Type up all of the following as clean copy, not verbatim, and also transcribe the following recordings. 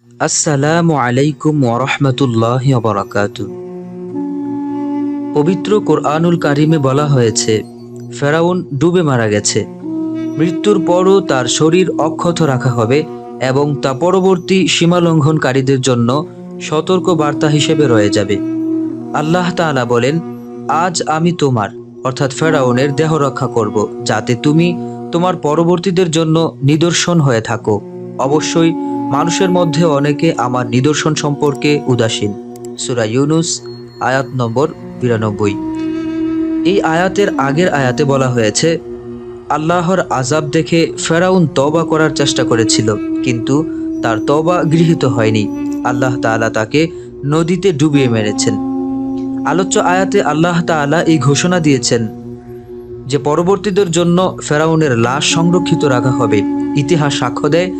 আসসালামু আলাইকুম ওরহমতুল্লাহি ওয়াবারাকাতুহু। পবিত্র কোরআনুল কারিমে বলা হয়েছে, ফেরাউন ডুবে মারা গেছে। মৃত্যুর পরও তার শরীর অক্ষত রাখা হবে এবং তা পরবর্তী সীমালঙ্ঘনকারীদের জন্য সতর্ক বার্তা হিসেবে রয়ে যাবে। আল্লাহ তাআলা বলেন, আজ আমি তোমার অর্থাৎ ফেরাউনের দেহ রক্ষা করব, যাতে তুমি তোমার পরবর্তীদের জন্য নিদর্শন হয়ে থাকো। অবশ্যই মানুষের মধ্যে অনেকে আমার নিদর্শন সম্পর্কে উদাসীন। সূরা ইউনূস আয়াত নম্বর 92। এই আয়াতের আগের আয়াতে বলা হয়েছে, আল্লাহর আযাব দেখে ফেরাউন তওবা করার চেষ্টা করেছিল, কিন্তু তার তওবা গৃহীত হয়নি। আল্লাহ তাআলা তাকে নদীতে ডুবিয়ে মেরেছেন। আলোচ্য আয়াতে আল্লাহ তাআলা এই ঘোষণা দিয়েছেন যে পরবর্তীদের জন্য ফেরাউনের লাশ সংরক্ষিত রাখা হবে। ইতিহাস সাক্ষ্য দেয়,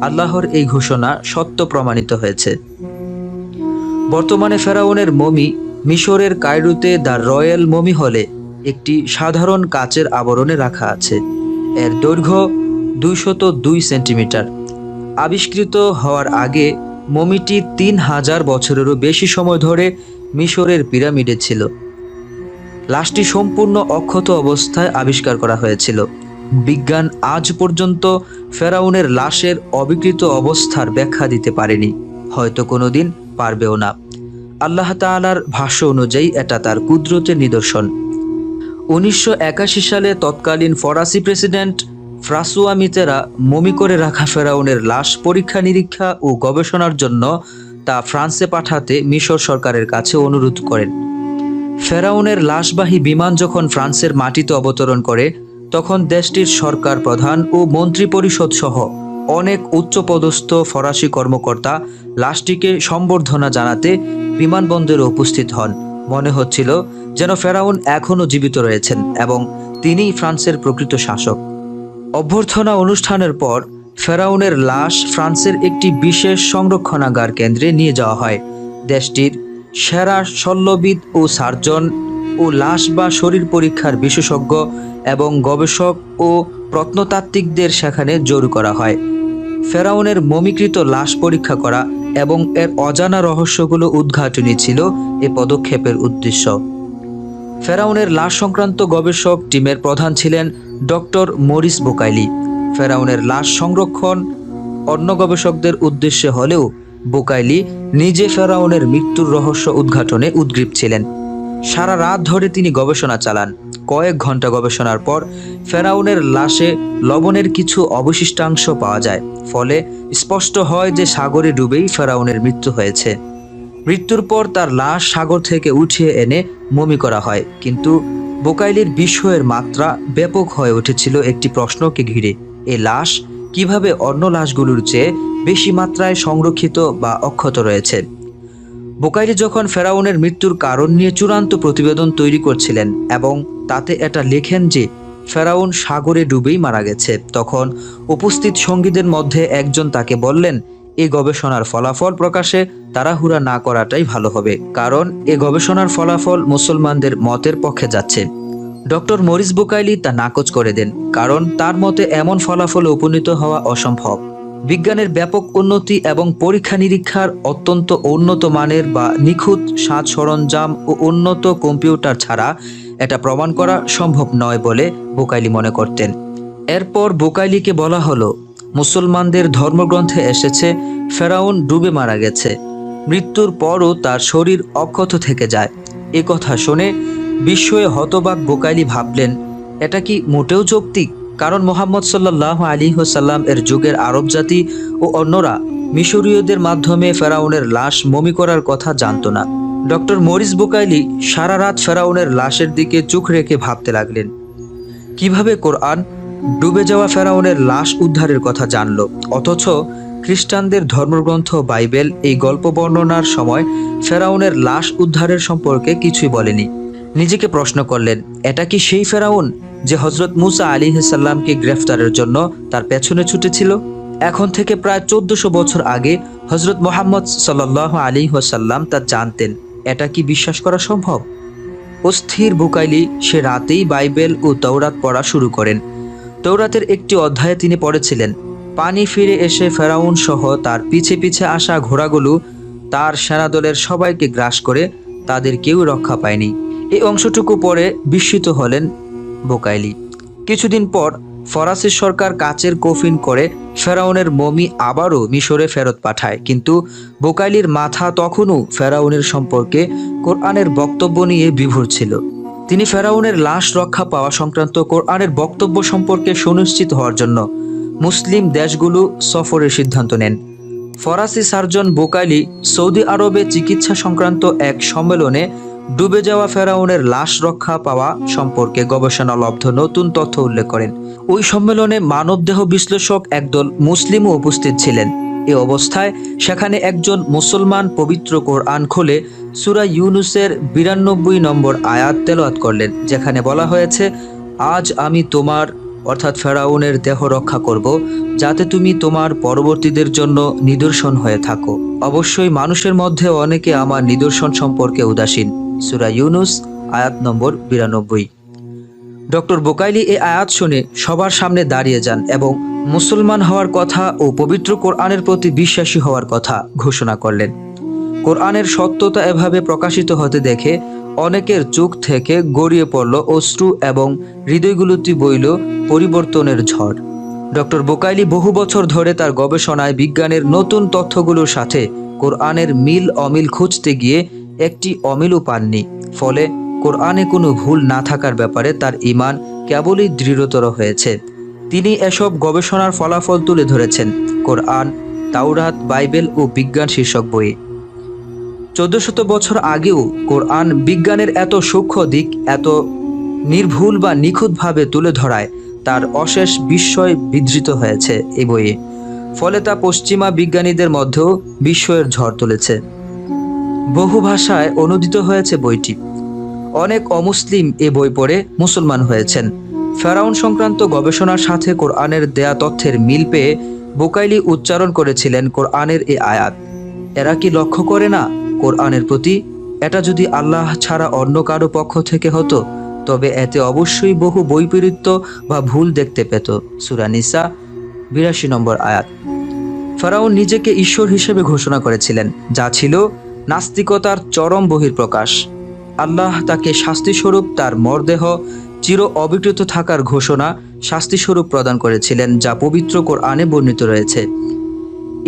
আল্লাহর এই ঘোষণা সত্য প্রমাণিত হয়েছে। বর্তমানে ফেরাউনের মমি মিশরের কায়রোতে দ্য রয়্যাল মমি হলে একটি সাধারণ কাচের আবরণে রাখা আছে। এর দৈর্ঘ্য 202 সেন্টিমিটার। আবিষ্কৃত হওয়ার আগে মমিটি 3000 বছরেরও বেশি সময় ধরে মিশরের পিরামিডে ছিল। লাশটি সম্পূর্ণ অক্ষত অবস্থায় আবিষ্কার করা হয়েছিল। বিজ্ঞান আজ পর্যন্ত ফেরাউনের লাশের অবিকৃত অবস্থার ব্যাখ্যা দিতে পারেনি, হয়তো কোনোদিন পারবেও না। আল্লাহ তাআলার ভাষ্য অনুযায়ী এটা তার কুদরতের নিদর্শন। 1981 সালে তৎকালীন ফরাসি প্রেসিডেন্ট ফ্রাঁসোয়া মিতেরা মমি করে রাখা ফেরাউনের লাশ পরীক্ষা নিরীক্ষা ও গবেষণার জন্য তা ফ্রান্সে পাঠাতে মিশর সরকারের কাছে অনুরোধ করেন। ফেরাউনের লাশবাহী বিমান যখন ফ্রান্সের মাটিতে অবতরণ করে, তখন দেশটির সরকার প্রধান ও মন্ত্রী পরিষদ সহ অনেক উচ্চপদস্থ ফরাসি কর্মকর্তা লাশটিকে সম্বর্ধনা জানাতে বিমানবন্দরে উপস্থিত হন। মনে হচ্ছিল যেন ফেরাউন এখনও জীবিত রয়েছেন এবং তিনিই ফ্রান্সের প্রকৃত শাসক। অভ্যর্থনা অনুষ্ঠানের পর ফেরাউনের লাশ ফ্রান্সের একটি বিশেষ সংরক্ষণাগার কেন্দ্রে নিয়ে যাওয়া হয়। দেশটির সেরা শল্যবিদ ও সার্জন ও লাশ বা শরীর পরীক্ষার বিশেষজ্ঞ এবং গবেষক ও প্রত্নতাত্ত্বিকদের সেখানে জড়ো করা হয়। ফেরাউনের মমিকৃত লাশ পরীক্ষা করা এবং এর অজানা রহস্যগুলো উদ্ঘাটনই ছিল এ পদক্ষেপের উদ্দেশ্য। ফেরাউনের লাশ সংক্রান্ত গবেষক টিমের প্রধান ছিলেন ডক্টর মরিস বুকাইলি। ফেরাউনের লাশ সংরক্ষণ অন্য গবেষকদের উদ্দেশ্যে হলেও বুকাইলি নিজে ফেরাউনের মৃত্যুর রহস্য উদ্ঘাটনে উদ্গ্রীব ছিলেন। সারা রাত ধরে তিনি গবেষণা চালান। কয়েক ঘন্টা গবেষণার পর ফেরাউনের লাশে লবণের কিছু অবশিষ্টাংশ পাওয়া যায়, ফলে স্পষ্ট হয় যে সাগরে ডুবেই ফেরাউনের মৃত্যু হয়েছে। মৃত্যুর পর তার লাশ সাগর থেকে উঠিয়ে এনে মমি করা হয়, কিন্তু বুকাইলির বিস্ময়ের মাত্রা ব্যাপক হয়ে উঠেছিল একটি প্রশ্নকে ঘিরে: এ লাশ কিভাবে অন্য লাশগুলোর চেয়ে বেশি মাত্রায় সংরক্ষিত বা অক্ষত রয়েছে? বুকাইলি যখন ফেরাউনের মৃত্যুর কারণ নিয়ে চূড়ান্ত প্রতিবেদন তৈরি করছিলেন এবং তাতে এটা লেখেন যে ফেরাউন সাগরে ডুবেই মারা গেছে, তখন উপস্থিত সঙ্গীদের মধ্যে একজন তাকে বললেন, এই গবেষণার ফলাফল প্রকাশে তাড়াহুড়া না করাটাই ভালো হবে, কারণ এ গবেষণার ফলাফল মুসলমানদের মতের পক্ষে যাচ্ছে। ডক্টর মরিস বুকাইলি তা নাকচ করে দেন, কারণ তার মতে এমন ফলাফলে উপনীত হওয়া অসম্ভব। বিজ্ঞানের ব্যাপক উন্নতি এবং পরীক্ষা নিরীক্ষার অত্যন্ত উন্নত মানের বা নিখুঁত সাজ সরঞ্জাম ও উন্নত কম্পিউটার ছাড়া এটা প্রমাণ করা সম্ভব নয় বলে বুকাইলি মনে করতেন। এরপর বুকাইলিকে বলা হলো, মুসলমানদের ধর্মগ্রন্থে এসেছে ফেরাউন ডুবে মারা গেছে, মৃত্যুর পরও তার শরীর অক্ষত থেকে যায়। এ কথা শুনে বিস্ময়ে হতবাক বুকাইলি ভাবলেন, এটা কি মোটেও যৌক্তিক? কারণ মুহাম্মদ সাল্লাল্লাহু আলাইহি ওয়াসাল্লাম এর যুগের আরব জাতি ও অন্যরা মিশরীয়দের মাধ্যমে ফেরাউনের লাশ মমি করার কথা জানতো না। ডক্টর মরিস বুকাইলি সারা রাত ফেরাউনের লাশের দিকে চোখ রেখে ভাবতে লাগলেন, কিভাবে কোরআন ডুবে যাওয়া ফেরাউনের লাশ উদ্ধারের কথা জানল, অথচ খ্রিস্টানদের ধর্মগ্রন্থ বাইবেল এই গল্প বর্ণনার সময় ফেরাউনের লাশ উদ্ধারের সম্পর্কে কিছুই বলেনি। নিজেকে প্রশ্ন করলেন, এটা কি সেই ফেরাউন যে হযরত মূসা আলাইহিস সালামকে গ্রেফতারের জন্য তার পেছনে ছুটেছিল? এখন থেকে প্রায় 1400 বছর আগে হযরত মুহাম্মদ সাল্লাল্লাহু আলাইহি ওয়াসাল্লাম তা জানতেন। এটা কি বিশ্বাস করা সম্ভব? অস্থির বুকাইলি সে রাতেই বাইবেল ও তৌরাত পড়া শুরু করেন। তৌরাতের একটি অধ্যায়ে তিনি পড়েছিলেন, পানি ফিরে এসে ফেরাউন সহ তার পিছে পিছে আসা ঘোড়াগুলো তার সেনাদলের সবাইকে গ্রাস করে তাদের কেউ রক্ষা পায়নি। এই অংশটুকু পরে বিস্মিত হলেন বোকাইলি। কিছুদিন পর ফরাসি সরকার কাচের কফিন করে ফেরাউনের মমি আবারও মিশরে ফেরত পাঠায়, কিন্তু বোকাইলির মাথা তখনও ফেরাউনের সম্পর্কে কোরআনের বক্তব্য নিয়ে বিভোর ছিল। তিনি ফেরাউনের লাশ রক্ষা পাওয়া সংক্রান্ত কোরআনের বক্তব্য সম্পর্কে সুনিশ্চিত হওয়ার জন্য মুসলিম দেশগুলো সফরের সিদ্ধান্ত নেন। ফরাসি সার্জন বোকাইলি সৌদি আরবে চিকিৎসা সংক্রান্ত এক সম্মেলনে ডুবে যাওয়া ফেরাউনের লাশ রক্ষা পাওয়া সম্পর্কে গবেষণালব্ধ নতুন তথ্য উল্লেখ করেন। ওই সম্মেলনে মানবদেহ বিশ্লেষক একদল মুসলিমও উপস্থিত ছিলেন। এ অবস্থায় সেখানে একজন মুসলমান পবিত্র কোরআন খুলে সূরা ইউনুসের 92 নম্বর আয়াত তেলাওয়াত করলেন, যেখানে বলা হয়েছে, আজ আমি তোমার অর্থাৎ ফেরাউনের দেহ রক্ষা করব, যাতে তুমি তোমার পরবর্তীদের জন্য নিদর্শন হয়ে থাকো। অবশ্যই মানুষের মধ্যে অনেকে আমার নিদর্শন সম্পর্কে উদাসীন। সূরা ইউনুস আয়াত নম্বর 92। ডক্টর বোকাইলি এই আয়াত শুনে সবার সামনে দাঁড়িয়ে যান এবং মুসলমান হওয়ার কথা ও পবিত্র কোরআনের প্রতি বিশ্বাসী হওয়ার কথা ঘোষণা করলেন। কোরআনের সত্যতা এভাবে প্রকাশিত হতে দেখে অনেকের চোখ থেকে গড়িয়ে পড়ল অশ্রু এবং হৃদয়গুলোতে বইল পরিবর্তনের ঝড়। ডক্টর বোকাইলি বহু বছর ধরে তার গবেষণায় বিজ্ঞানের নতুন তথ্যগুলোর সাথে কোরআনের মিল অমিল খুঁজতে গিয়ে একটি অমিলও পাননি। ফলে কোরআনে কোনো ভুল না থাকার ব্যাপারে তার ঈমান কেবলই দৃঢ়তর হয়েছে। তিনি এসব গবেষণার ফলাফল তুলে ধরেছেন কোরআন, তাওরাত, বাইবেল ও বিজ্ঞান শীর্ষক বইয়ে। 1400 বছর আগেও কোরআন বিজ্ঞানের এত সূক্ষ্ম দিক এত নির্ভুল বা নিখুঁতভাবে তুলে ধরায় তার অশেষ বিস্ময় বিধৃত হয়েছে এই বইয়ে। ফলে তা পশ্চিমা বিজ্ঞানীদের মধ্যেও বিস্ময়ের ঝড় তুলেছে। বহু ভাষায় অনুদিত হয়েছে বইটি। অনেক অমুসলিম এ বই পড়ে মুসলমান হয়েছেন। ফেরাউন সংক্রান্ত গবেষণার সাথে কোরআনের দেয়া তথ্যের মিল পেয়ে বোকাইলি উচ্চারণ করেছিলেন কোরআনের এই আয়াত, এরা কি লক্ষ্য করে না কোরআনের প্রতি? এটা যদি আল্লাহ ছাড়া অন্য কারো পক্ষ থেকে হতো তবে এতে অবশ্যই বহু বৈপরীত্য বা ভুল দেখতে পেত। সূরা নিসা 82 নম্বর আয়াত। ফেরাউন নিজেকে ঈশ্বর হিসেবে ঘোষণা করেছিলেন, যা ছিল নাস্তিকতার চরম বহিঃপ্রকাশ। আল্লাহ তাকে শাস্তিস্বরূপ তার মরদেহ চির অবিকৃত থাকার ঘোষণা শাস্তিস্বরূপ প্রদান করেছিলেন, যা পবিত্র কোরআনে বর্ণিত রয়েছে।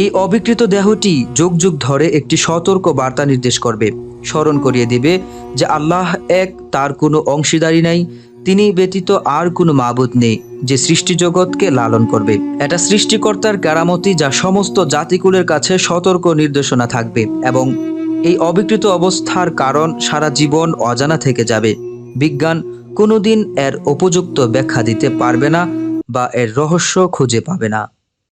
এই অবিকৃত দেহটি যুগ যুগ ধরে একটি সতর্ক বার্তা নির্দেশ করবে, স্মরণ করিয়ে দিবে যে আল্লাহ এক, তার কোনো অংশীদারি নাই, তিনি ব্যতীত আর কোনো মাবুদ নেই যে সৃষ্টি জগৎকে লালন করবে। এটা সৃষ্টিকর্তার কেরামতি, যা সমস্ত জাতিকুলের কাছে সতর্ক নির্দেশনা থাকবে এবং এই অবিকৃত অবস্থার কারণ সারা জীবন অজানা থেকে যাবে। বিজ্ঞান কোনোদিন এর উপযুক্ত ব্যাখ্যা দিতে পারবে না বা এর রহস্য খুঁজে পাবে না।